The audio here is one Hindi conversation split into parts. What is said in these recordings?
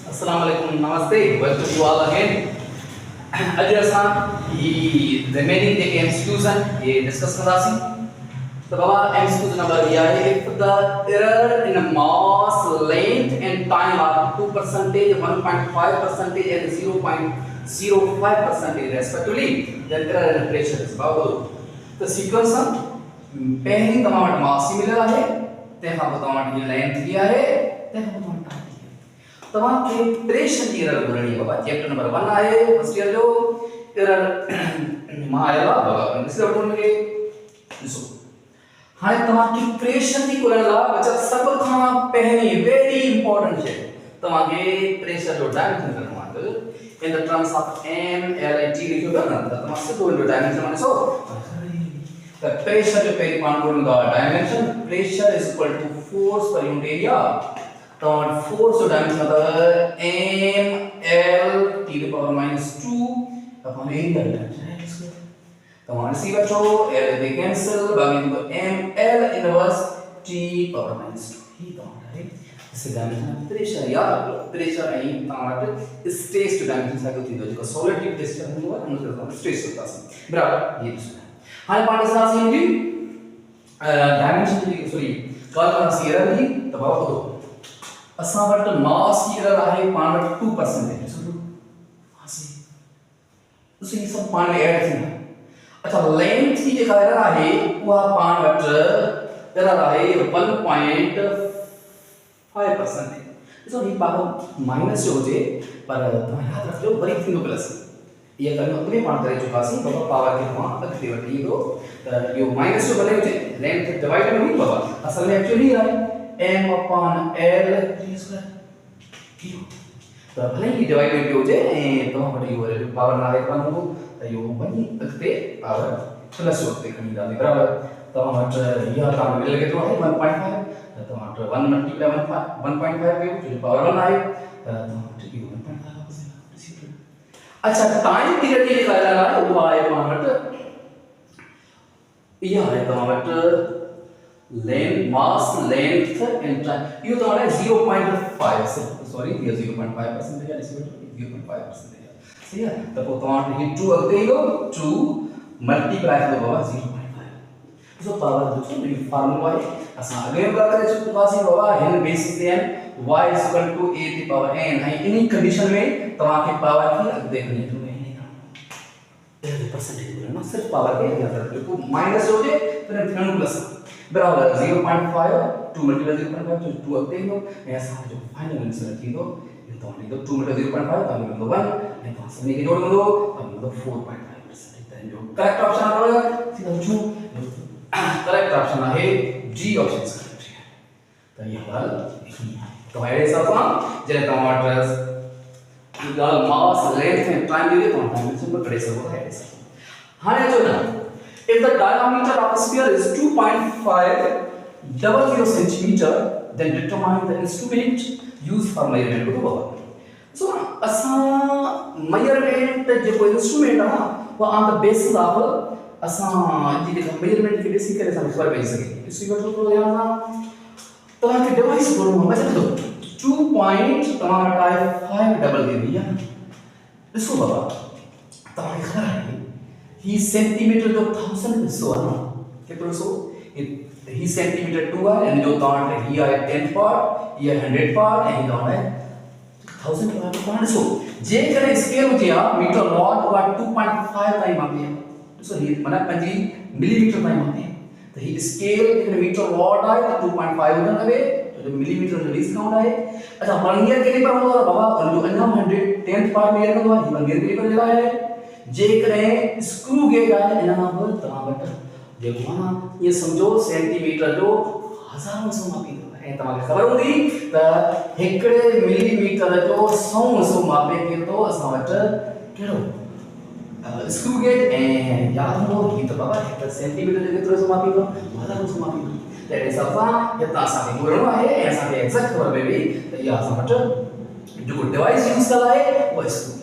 Assalamualaikum, namaste. Welcome you all again. अॼु असां ही रिमेनिंग जेके एमसीक्यूज़ आहिनि ये डिस्कस कंदासीं। त बाबा एमसीक्यूज़ नंबर ये आहे if the error in mass length and time are 2%, 1.5% and 0.05% respectively, then error in pressure is बाबा त सीक्वेंस पहिरीं तव्हां वटि मास मिलियल आहे, तंहिंखां पोइ तव्हां वटि लेंथ बि आहे, तंहिंखां पोइ तव्हांखे प्रेशर जी एरर ॻोल्हणी आहे। बाबा चैप्टर नंबर 1 आहे फर्स्ट ईयर जो एरर मां आयो आहे बाबा ॾिसो वठो मूंखे ॾिसो हाणे तव्हांखे प्रेशर जी ॻोल्हण लाइ बचत सभ खां पहिरीं वेरी इंपॉर्टेंट शइ तव्हांखे प्रेशर जो डायमेंशन करणो आहे। In the terms of M L I T लिखियो आहे न त तव्हां सिधो इन जो डायमेंशन ॾिसो त प्रेशर जो पहिरीं पाण ॻोल्हंदो आहे dimension pressure is equal to force per unit area. तो फोर्स जो डायमेंशन होता है m l t to the power minus 2 upon area dimension है इसका। तो वहां सी बचो l दे कैंसिल बाकी तो m l inverse t power minus 2 ही तो है इससे डायमेंशन प्रेशर याद रखो प्रेशर आई तमाट स्ट्रेस जो डायमेंशन सा होती है जो सॉलिड की प्रेशर हुआ हम लोग स्ट्रेस होता है बराबर ये हां पार्ट से जी डायमेंशन की सॉरी कॉल करना सी एरर दी तो बाबा को असां वटि मास की एरर आहे पाण वटि 2% ॾिसो हासी ॾिसो ये सब पाण में ऐड थींदा। अच्छा लेंथ की जेका एरर आहे उहा पाण वटि एरर आहे 1.5% ॾिसो ही पावर माइनस जो हुजे पर तव्हां यादि रखिजो वरी थींदो प्लस ये करियो अॻिते पाण करे चुकासीं बाबा पावर खे मां अॻिते वठी ईंदो त इहो माइनस जो भले हुजे लेंथ डिवाइड में हुई बाबा असल में एक्चुअली आहे m upon l square q तो भले ही डिवाइड में हो जाए तो हम यो पावर ना है तो तो यो बनी अगते पावर प्लस होते खणी दा बराबर तो हम या काम मिल के तो है 1.5 तो हम 1 मल्टीप्लाई 1.5 के जो पावर 1 आए तो हम यो 1.5 वापस आएगा। अच्छा टाइम पीरियड के लिए कहला है वो आए पावर ये है तो हम length mass length and time you तो है 0.5 सॉरी ये 0.5% है इसमें 0.5% है सही है तो तुम्हारे ये 2 अगते ही 2 मल्टीप्लाई तो बाबा 0.5 सो पावर दोस्तों ये फार्मूला है असा अगे बात करे तो पास बाबा n basis n y a to n है इन कंडीशन में तुम्हारे पावर की अगते खणी तो नहीं करना परसेंटेज बोलना सिर्फ पावर के याद रखो माइनस हो जाए फिर प्लस बराबर 0.5 2 मल्टीप्लाई 0.5 तो 2 अगते ही ऐसा जो फाइनल आंसर थी तो ये तो नहीं तो 2 मल्टीप्लाई 0.5 तो हम तो 1 नहीं तो हमने के जोड़ दो हम तो 4.5% है जो करेक्ट ऑप्शन होगा सीधा जो करेक्ट ऑप्शन है जी ऑप्शन करेक्ट है तो ये हल तो है सब जे टमाटर गाल मास लेंथ एंड टाइम दे तो डायमेंशन पर करे सब है हां जो ना if the diameter of a sphere is 2.500 centimeter then determine the instrument used for measurement को बाबा so असा measurement जो instrument है वो on the basis of असा जी measurement के बेसिस करे हम पर भेज सके इसी को तो यहाँ तो के डिवाइस बोलो मतलब तो 2.5 डबल दे दिया इसको बाबा तो खरा है ही सेंटीमीटर जो 1000 सो है ना कितना सो ही सेंटीमीटर 2 है एंड जो तांट ही है 10 पार्ट ये 100 पार्ट एंड तांट है 1000 पार्ट सो जे करे स्केल हो गया मीटर लॉट और 2.5 टाइम आते हैं सो ही माने 5 मिलीमीटर टाइम आते हैं तो ही स्केल एक मीटर लॉट है तो 2.5 हो जावे तो जो मिलीमीटर जो डिस्काउंट है। अच्छा वर्नियर कैलिपर होगा बाबा जो अन्ना 10th पार्ट में ये ना वर्नियर कैलिपर जगह है जे करे स्क्रू गेज है इना पर तमा बट देखो ना ये समझो सेंटीमीटर जो हजारों सौ मापी है तमा खबर होंदी त एकड़े मिलीमीटर जो 100 मापे के तो असा वट केड़ो स्क्रू गेज ए याद हो कि तो बाबा एक सेंटीमीटर जो केतरो सो मापी को हजारों सो मापी ते सफा ये तासा के बोलनो है ऐसा के एग्जैक्ट खबर में भी तो ये असा वट जो डिवाइस यूज करा है वो स्क्रू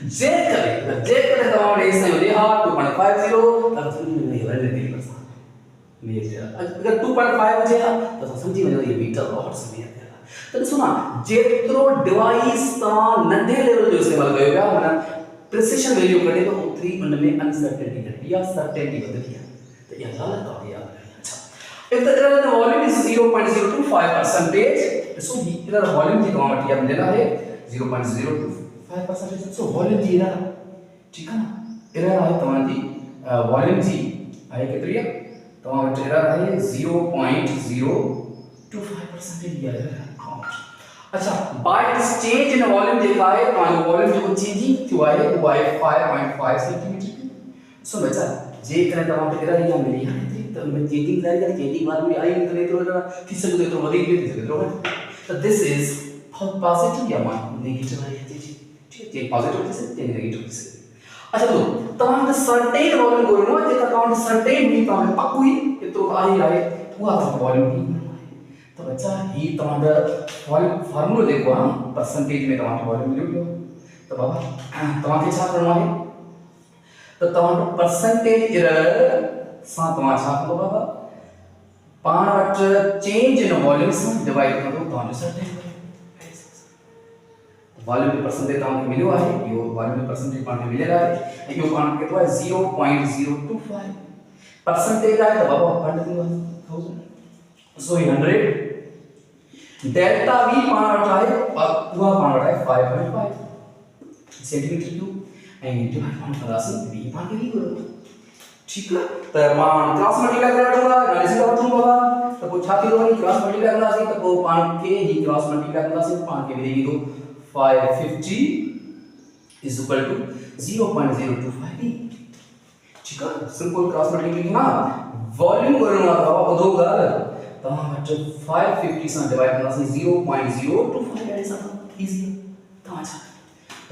जे करे तमारे ऐसे हो रहा 2.50 तब नहीं हो रहा नहीं अगर 2.5 हो जाए तो समझी वजो ये मीटर लॉट से नहीं आता त ॾिसो न जेतिरो डिवाइस तव्हां नंढे लेवल जो इस्तेमाल कयो पिया माना प्रिसिशन वैल्यू कढे तो ओतिरी उन में अनसर्टेनिटी घटी या सर्टेनिटी वधंदी आहे त इहा ॻाल्हि तव्हांखे यादि रखणी। अच्छा if the error in the volume is 0.025%, so the error volume जी तव्हां वटि याद देना है 0.025%, so volume जी error ठीक है ना error आहे तव्हांजी वॉल्यूम जी आहे केतिरी आहे तव्हां वटि error आहे 0.025% जी error आहे। अच्छा by this change in volume जेका आहे तव्हांजो वॉल्यूम जेको चेंजिंग थियो आहे उहो आहे 5.5 सेंटीमीटर क्यूब। सो बच्चा जेकॾहिं तव्हांखे error इहा मिली आहे त उन में चेंजिंग ज़ाहिर आहे चेंजिंग बाद में आई त एतिरो error थी सघे थो एतिरो वधीक थी सघे थो त दिस इज पॉजिटिव या नेगेटिव आहे ठीक है चेंज पॉजिटिव थी सघे चेंज नेगेटिव थी सघे। अच्छा तो तव्हांखे सर्टेन वॉल्यूम ॻोल्हणो आहे जेका तव्हांखे सर्टेन हुई तव्हांखे पक हुई एतिरो आहे उहा तव्हांखे वॉल्यूम ॾियणी आहे। त बच्चा ही तव्हांजा वॉल्यूम फार्मूलो जेको आहे परसेंटेज में तव्हांखे वॉल्यूम मिलियो पियो त बाबा तव्हांखे छा करिणो आहे त तव्हांजो परसेंटेज एरर सां तव्हां छा कंदो बाबा पाण वटि चेंज इन वॉल्यूम सां डिवाइड कंदो तव्हांजो सर्टेन वॉल्यूम जो परसेंटेज तव्हांखे मिलियो आहे इहो वॉल्यूम जो परसेंटेज पाण खे मिलियल आहे ऐं इहो पाण केतिरो आहे 0.025 परसेंटेज आहे त बाबा पाण खे 1000 सो 100 डेल्टा v पाण वटि आहे उहा पाण वटि आहे 5.5 सेंटीमीटर क्यूब ऐं डिवाइड पाण कंदासीं v पाण खे v ठीक है त मां क्रॉस मल्टीप्लाई करे वठूंगा एनालिसिस वठूंगा बाबा त पोइ छा थींदो वरी क्रॉस मल्टीप्लाई कंदासीं त पोइ पाण खे ही क्रॉस मल्टीप्लाई कंदासीं पाण खे मिलेगी तो 550 is equal to 0.025 ठीक है सिंपल क्रॉस मल्टीप्लिकेशन ना वॉल्यूम करणो आहे बाबा ॿुधो ॻाल्हि तव्हां वटि 550 सां डिवाइड कंदासीं 0.025 एड़े सां इजी तव्हां छा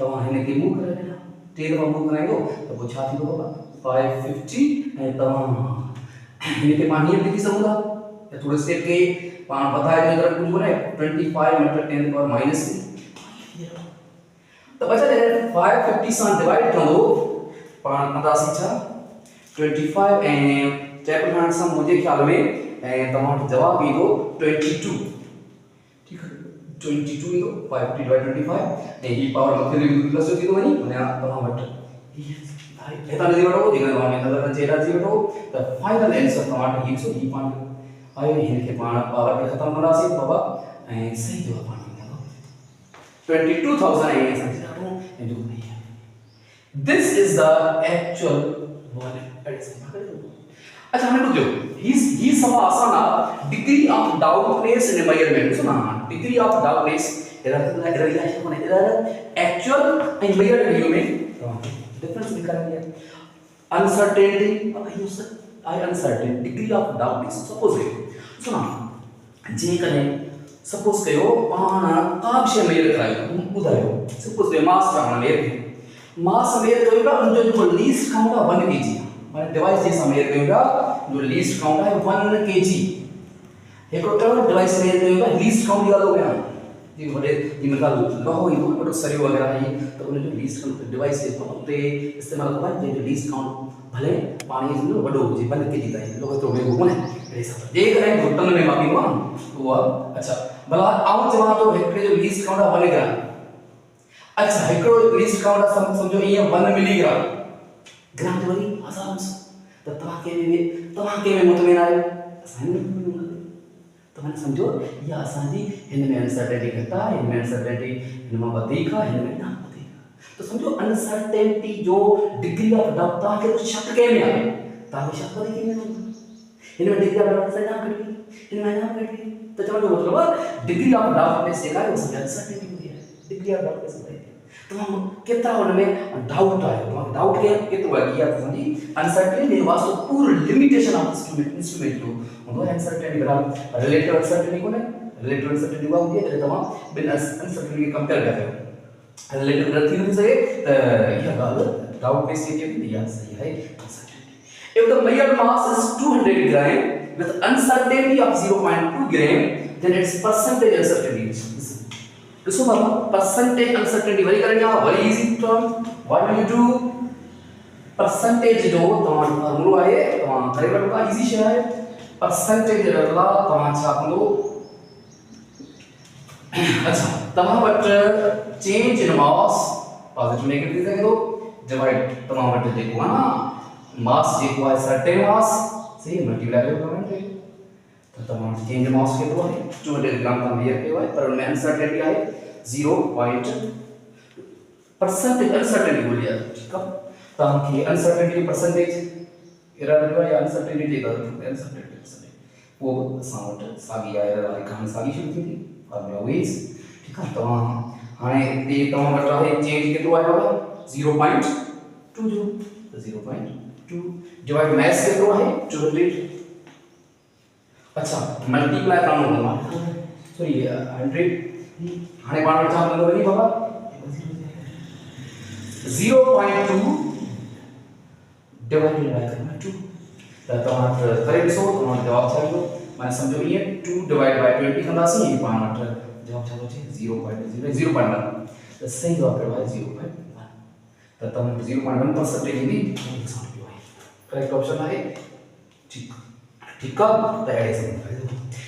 तव्हां हिन खे मूव करे ॾिना टे दफ़ा मूव कराईंदो त पोइ छा थींदो बाबा 550 ऐं तव्हां हिन खे पाण हीअं लिखी सघूं था या थोरे स्टेप खे पाण वधाए जो तरफ कुझु बने 25 × 10⁻³ तो बच्चा जैसे 550 सां डिवाइड कंदो पाण कंदासीं छा 25 ऐं चेक करण सां मुंहिंजे ख्याल में ऐं तव्हांखे जवाब ईंदो 22 ठीक है 22 ईंदो 550 / 25 ऐं ही पावर मथे प्लस जो थींदो वञी माने तव्हां वटि हेता जी वठो जेका तव्हांखे नज़र अचे हेता जी वठो त फाइनल आंसर तव्हां वटि ही पाण आयो हिन खे पाण पावर खे ख़तम कंदासीं बाबा ऐं सही जवाब पाण 22,000 This is the actual volume. अच्छा हमें बुझो ही सब आसान है degree of doubtness in measurement सुना degree of doubtness error actual and measured value में डिफरेंस निकालेंगे uncertainty I uncertain degree of doubtness suppose सुना जे कने सपोज कयो पाण का विषय मेजर करायो बुधायो सपोज कयो मास पाण मेजर कयो का उन जो लीस्ट काउंट है 1 kg माने डिवाइस जे मेजर कयो का जो लीस्ट काउंट है 1 kg एकड़ो डिवाइस मेजर कयो का लीस्ट काउंट याद हो गया जी वडे जी मतलब लोहो ही वडो सरियो वगैरह है तो उन जो लीस्ट काउंट डिवाइस जे उते इस्तेमाल कबा जे जो लीस्ट काउंट भले पानी जो वडो जी 1 kg ताई लोग तो वेगो कोने जे करे घुटन में मापी हो तो अच्छा भला आउं चवां तो हिकड़े जो लीस्ट काउंट 1 ग्राम अच्छा हिकड़ो लीस्ट काउंट समझो ये 1 मिलीग्राम ग्राम जो वरी आसान त तव्हां के में मुतमिन आयो तो मैंने समझो ये आसानी हिन में अनसर्टेनिटी घटा हिन में अनसर्टेनिटी हिन में वधीक हिन में ना वधीक तो समझो अनसर्टेनिटी जो डिग्री ऑफ डाउट तव्हां के तो शक के में आहे तव्हां शक वधीक में हिन में डिग्री ऑफ डाउट से ना घटी हिन में ना घटी तो चलो मतलब डिग्री ऑफ डाउटनेस जेका है उसमें अनसर्टेनिटी होती है डिग्री ऑफ डाउटनेस होती है तो हम केतरा उनमें डाउट आयो तो डाउट के केतरो है या समझी अनसर्टेनिटी वास्तव पूर्ण लिमिटेशन ऑफ इंस्ट्रूमेंट जो होतो अनसर्टेनिटी बराबर रिलेटिव अनसर्टेनिटी कोने रिलेटिव अनसर्टेनिटी हुआ होती है जब तमाम बिन अनसर्टेनिटी के कंपेयर करते हो रिलेटिव गलती नहीं सके तो यह गाल डाउटनेस के लिए या सही है if the measured mass is 200 gram with uncertainty of 0.2 gram then its percentage uncertainty so baba percentage uncertainty very करनी है very easy term what will you do percentage जो तमाम फार्मूला है तमाम करे वठो easy शय है percentage रला तमाम छा कंदो अच्छा तव्हां वटि change in mass positive negative थी सघे थो डिवाइड तव्हां वटि जेको आहे न मास जेको आहे सर्टेन मास सही मल्टीप्लाई कयो करंट खे त तव्हां वटि चेंज मास केतिरो आहे 200 ग्राम तव्हां मेजर कयो आहे पर हुन में अनसर्टेनिटी आहे 0% अनसर्टेनिटी ॻोल्ही आहे ठीकु आहे तव्हांखे अनसर्टेनिटी परसेंटेज एरर जो आहे या अनसर्टेनिटी परसेंटेज वो असां वटि साॻी आहे एरर वारी कहाणी साॻी शुरू थींदी फॉर्मूला वेज ठीकु आहे तव्हां हाणे हिते तव्हां वटि आहे चेंज केतिरो आहे बाबा 0.20 त 0.2 डिवाइड मैथ्स केतिरो आहे 200 अच्छा मल्टीप्लाई करणो पवंदो सॉरी 100 हाणे पाण वटि छा मिलंदो वरी बाबा 0.2 डिवाइडेड बाय 2 त तव्हां करे ॾिसो तव्हां जवाब छा ईंदो माने सम्झो ईअं 2 डिवाइड बाय 20 कंदासीं ऐं पाण वटि जवाब छा थो अचे 0.1 त सही जवाब कहिड़ो आहे 0.1 त तव्हां 0.1% ईंदी एग्ज़ाम पियो आहे करेक्ट ऑप्शन आहे ठीक है the error is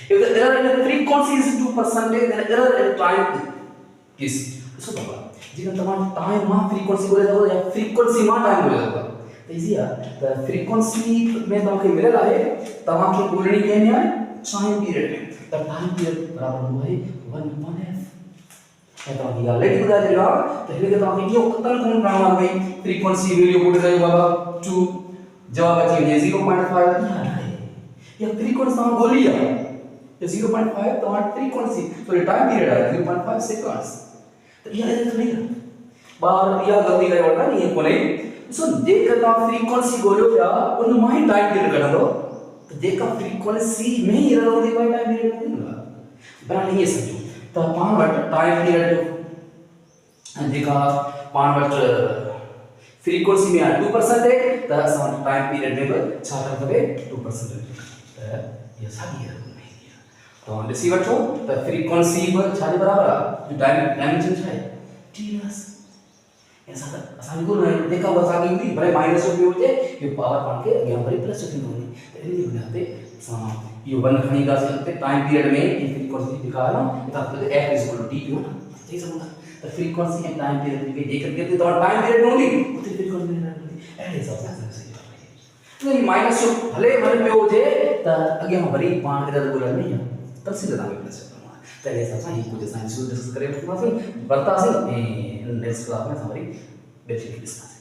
if the error in the frequency is 2% then error in time is so बाबा जीवन तमाम टाइम मा फ्रीक्वेंसी बोले जाओ या फ्रीक्वेंसी मा टाइम बोले जाओ तो इजी है त फ्रीक्वेंसी में तव्हांखे मिलियल आहे तव्हांखे ॻोल्हणी कंहिं में आहे टाइम पीरियड में त टाइम पीरियड बराबर हूंदो आहे 1/f ऐं तव्हांखे ऑलरेडी ॿुधाए छॾियो आहे त हिन खे तव्हांखे इहो क़तल कोन करणो आहे भई फ्रीक्वेंसी वैल्यू पुट कयो बाबा 2 जवाब अची वञे 0.5 या फ्रीक्वेंसी तव्हां ॻोल्ही आहे या 0.5 तव्हां फ्रीक्वेंसी सॉरी टाइम पीरियड आहे 0.5 सेकंड्स त इहा एरर नहीं है बार इहा गलती करे वठा नी कोने सो जेकर तव्हां फ्रीक्वेंसी ॻोल्हियो पिया उन मां ई टाइम पीरियड कढंदो त जेका फ्रीक्वेंसी में ही एरर हूंदी भाई टाइम पीरियड में न बराबर इहे सम्झो त पाण वटि टाइम पीरियड जो जेका पाण वटि फ्रीक्वेंसी में आहे 2% त असां टाइम पीरियड में बि छा खपे 2% ये सारी है तो हम ॾिसी वठो त फ्रीक्वेंसी बि छा जे बराबर आहे डायमेंशन छा आहे t बस ऐसा असां को जेका बस आगे ईंदी भले माइनस जो हुजे ये पावर पाण खे अॻियां वरी प्लस थींदो वञे त इन जी बुनियाद ते असां इहो वन खणी ईंदासीं ते टाइम पीरियड में फ्रीक्वेंसी जेका आहे न हितां f = t पियो चई सघूं था त फ्रीक्वेंसी ऐं टाइम पीरियड में जेकर केतिरी तव्हां टाइम पीरियड हूंदी उते फ्रीक्वेंसी अहिड़े हिसाब सां नहीं माइनस जो भले मन में हो जे त अगे हम वरी पाण के बोलण नहीं है तब से ज्यादा प्लस करना है तो ऐसा था ये कुछ साइंस डिस्कस करे बरता से नेक्स्ट क्लास में हमारी बेसिक डिस्कस